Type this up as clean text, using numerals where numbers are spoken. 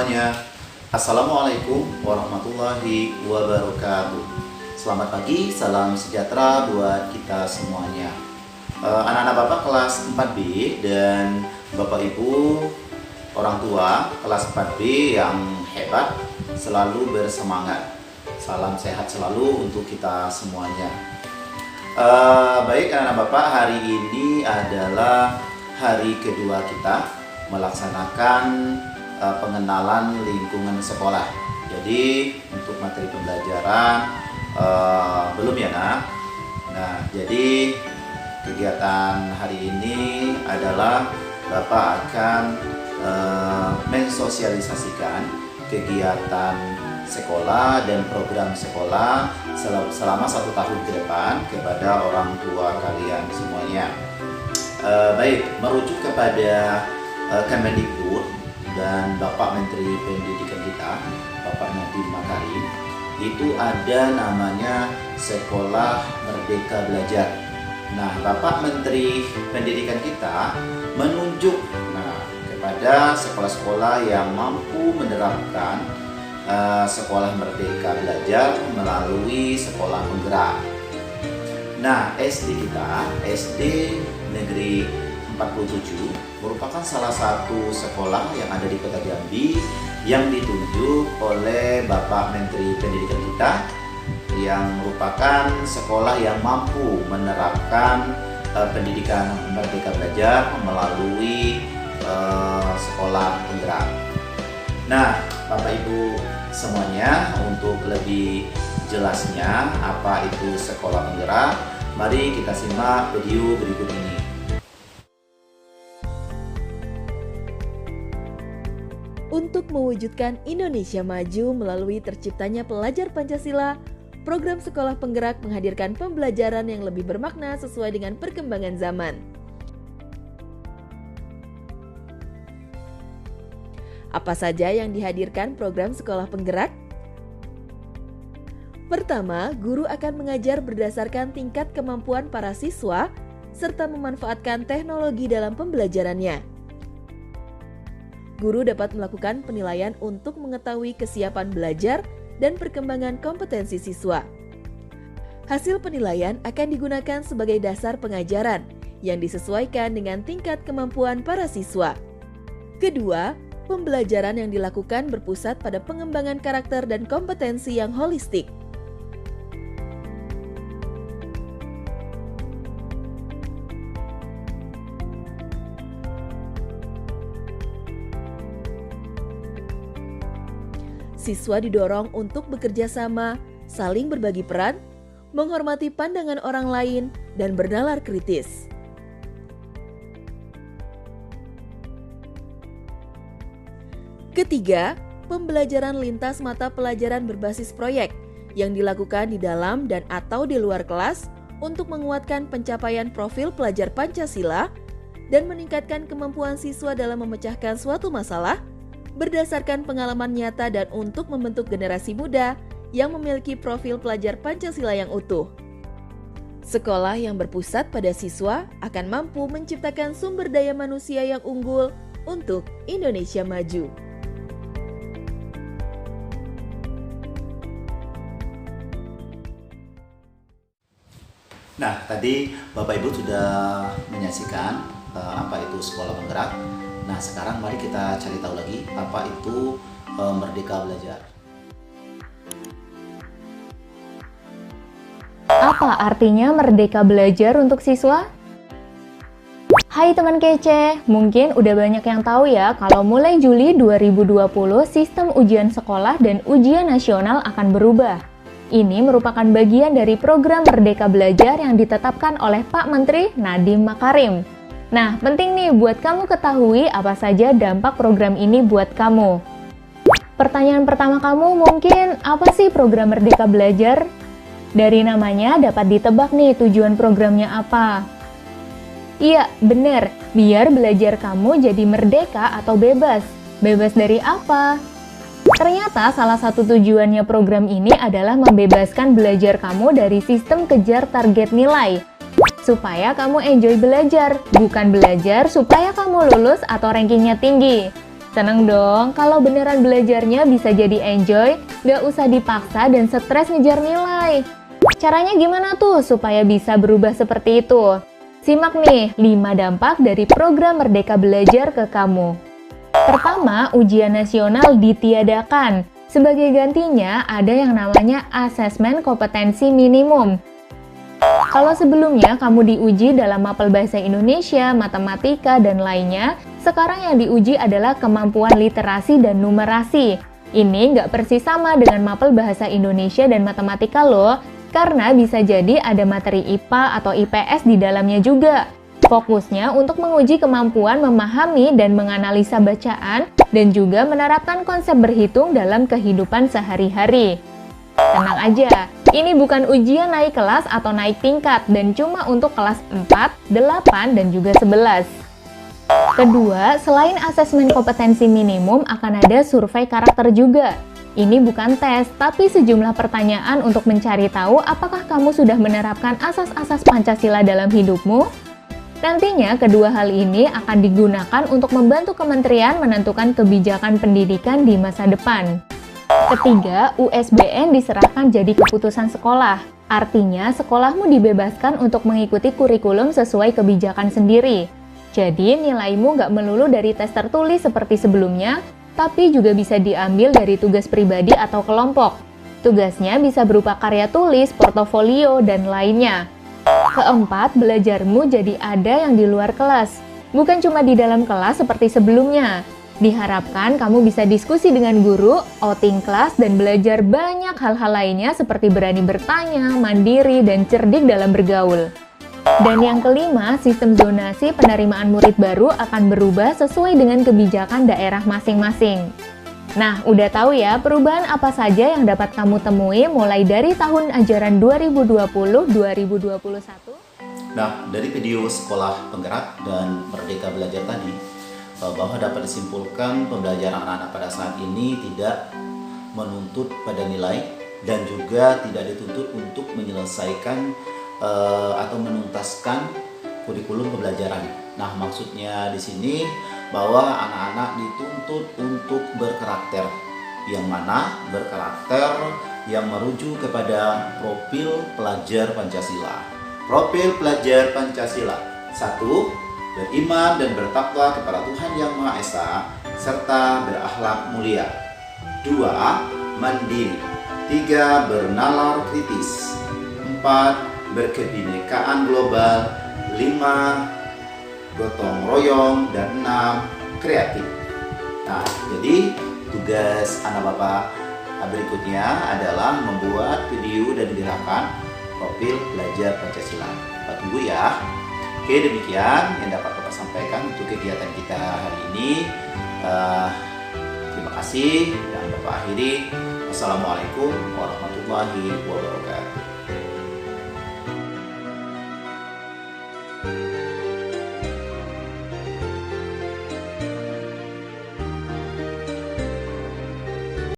semuanya. Assalamualaikum warahmatullahi wabarakatuh. Selamat pagi, salam sejahtera buat kita semuanya. Anak-anak Bapak kelas 4B dan Bapak Ibu orang tua kelas 4B yang hebat, selalu bersemangat. Salam sehat selalu untuk kita semuanya. Baik anak-anak Bapak, hari ini adalah hari kedua kita melaksanakan pengenalan lingkungan sekolah. Jadi untuk materi pembelajaran belum ya nak? Nah, jadi kegiatan hari ini adalah Bapak akan mensosialisasikan kegiatan sekolah dan program sekolah selama 1 tahun ke depan kepada orang tua kalian semuanya. Baik, merujuk kepada Kemendikbud dan Bapak Menteri Pendidikan kita, Bapak Nadiem Makarim, itu ada namanya Sekolah Merdeka Belajar. Nah, Bapak Menteri Pendidikan kita menunjuk kepada sekolah-sekolah yang mampu menerapkan Sekolah Merdeka Belajar melalui sekolah penggerak. Nah, SD kita, SD Negeri 47 merupakan salah satu sekolah yang ada di Kota Jambi yang ditunjuk oleh Bapak Menteri Pendidikan kita, yang merupakan sekolah yang mampu menerapkan pendidikan Merdeka Belajar melalui sekolah penggerak. Nah, Bapak Ibu semuanya, untuk lebih jelasnya apa itu sekolah penggerak, mari kita simak video berikut ini. Untuk mewujudkan Indonesia maju melalui terciptanya pelajar Pancasila, program Sekolah Penggerak menghadirkan pembelajaran yang lebih bermakna sesuai dengan perkembangan zaman. Apa saja yang dihadirkan program Sekolah Penggerak? Pertama, guru akan mengajar berdasarkan tingkat kemampuan para siswa serta memanfaatkan teknologi dalam pembelajarannya. Guru dapat melakukan penilaian untuk mengetahui kesiapan belajar dan perkembangan kompetensi siswa. Hasil penilaian akan digunakan sebagai dasar pengajaran yang disesuaikan dengan tingkat kemampuan para siswa. Kedua, pembelajaran yang dilakukan berpusat pada pengembangan karakter dan kompetensi yang holistik. Siswa didorong untuk bekerja sama, saling berbagi peran, menghormati pandangan orang lain, dan bernalar kritis. Ketiga, pembelajaran lintas mata pelajaran berbasis proyek yang dilakukan di dalam dan atau di luar kelas untuk menguatkan pencapaian profil pelajar Pancasila dan meningkatkan kemampuan siswa dalam memecahkan suatu masalah berdasarkan pengalaman nyata dan untuk membentuk generasi muda yang memiliki profil pelajar Pancasila yang utuh. Sekolah yang berpusat pada siswa akan mampu menciptakan sumber daya manusia yang unggul untuk Indonesia maju. Nah, tadi Bapak Ibu sudah menyaksikan apa itu sekolah penggerak. Nah, sekarang mari kita cari tahu lagi apa itu Merdeka Belajar. Apa artinya Merdeka Belajar untuk siswa? Hai teman kece, mungkin udah banyak yang tahu ya kalau mulai Juli 2020 sistem ujian sekolah dan ujian nasional akan berubah. Ini merupakan bagian dari program Merdeka Belajar yang ditetapkan oleh Pak Menteri Nadiem Makarim. Nah, penting nih buat kamu ketahui apa saja dampak program ini buat kamu. Pertanyaan pertama kamu mungkin, apa sih program Merdeka Belajar? Dari namanya dapat ditebak nih tujuan programnya apa. Iya, bener, biar belajar kamu jadi merdeka atau bebas. Bebas dari apa? Ternyata salah satu tujuannya program ini adalah membebaskan belajar kamu dari sistem kejar target nilai. Supaya kamu enjoy belajar, bukan belajar supaya kamu lulus atau rankingnya tinggi. Seneng dong kalau beneran belajarnya bisa jadi enjoy, gak usah dipaksa dan stres ngejar nilai. Caranya gimana tuh supaya bisa berubah seperti itu? Simak nih 5 dampak dari program Merdeka Belajar ke kamu. Pertama, ujian nasional ditiadakan. Sebagai gantinya ada yang namanya asesmen kompetensi minimum. Kalau sebelumnya kamu diuji dalam mapel bahasa Indonesia, matematika, dan lainnya, sekarang yang diuji adalah kemampuan literasi dan numerasi. Ini nggak persis sama dengan mapel bahasa Indonesia dan matematika loh, karena bisa jadi ada materi IPA atau IPS di dalamnya juga. Fokusnya untuk menguji kemampuan memahami dan menganalisa bacaan, dan juga menerapkan konsep berhitung dalam kehidupan sehari-hari. Tenang aja, ini bukan ujian naik kelas atau naik tingkat, dan cuma untuk kelas 4, 8, dan juga 11. Kedua, selain asesmen kompetensi minimum, akan ada survei karakter juga. Ini bukan tes, tapi sejumlah pertanyaan untuk mencari tahu apakah kamu sudah menerapkan asas-asas Pancasila dalam hidupmu. Nantinya, kedua hal ini akan digunakan untuk membantu kementerian menentukan kebijakan pendidikan di masa depan. Ketiga, USBN diserahkan jadi keputusan sekolah. Artinya, sekolahmu dibebaskan untuk mengikuti kurikulum sesuai kebijakan sendiri. Jadi, nilaimu nggak melulu dari tes tertulis seperti sebelumnya, tapi juga bisa diambil dari tugas pribadi atau kelompok. Tugasnya bisa berupa karya tulis, portofolio, dan lainnya. Keempat, belajarmu jadi ada yang di luar kelas. Bukan cuma di dalam kelas seperti sebelumnya. Diharapkan kamu bisa diskusi dengan guru, outing kelas, dan belajar banyak hal-hal lainnya seperti berani bertanya, mandiri, dan cerdik dalam bergaul. Dan yang kelima, sistem zonasi penerimaan murid baru akan berubah sesuai dengan kebijakan daerah masing-masing. Nah, udah tahu ya perubahan apa saja yang dapat kamu temui mulai dari tahun ajaran 2020-2021? Nah, dari video sekolah penggerak dan Merdeka Belajar tadi, bahwa dapat disimpulkan pembelajaran anak-anak pada saat ini tidak menuntut pada nilai dan juga tidak dituntut untuk menyelesaikan atau menuntaskan kurikulum pembelajaran. Nah, maksudnya di sini bahwa anak-anak dituntut untuk berkarakter, yang mana berkarakter yang merujuk kepada profil pelajar Pancasila. Profil pelajar Pancasila: 1. Beriman dan bertakwa kepada Tuhan Yang Maha Esa serta berakhlak mulia. 2. Mandiri. 3. Bernalar kritis. 4. Berkebinekaan global. 5. Gotong royong. Dan 6. Kreatif. Nah, jadi tugas anak bapak berikutnya adalah membuat video dan digerakkan profil pelajar Pancasila. Bapak tunggu ya. Oke, demikian yang dapat Bapak sampaikan untuk kegiatan kita hari ini. Terima kasih dan Bapak akhiri. Wassalamualaikum warahmatullahi wabarakatuh.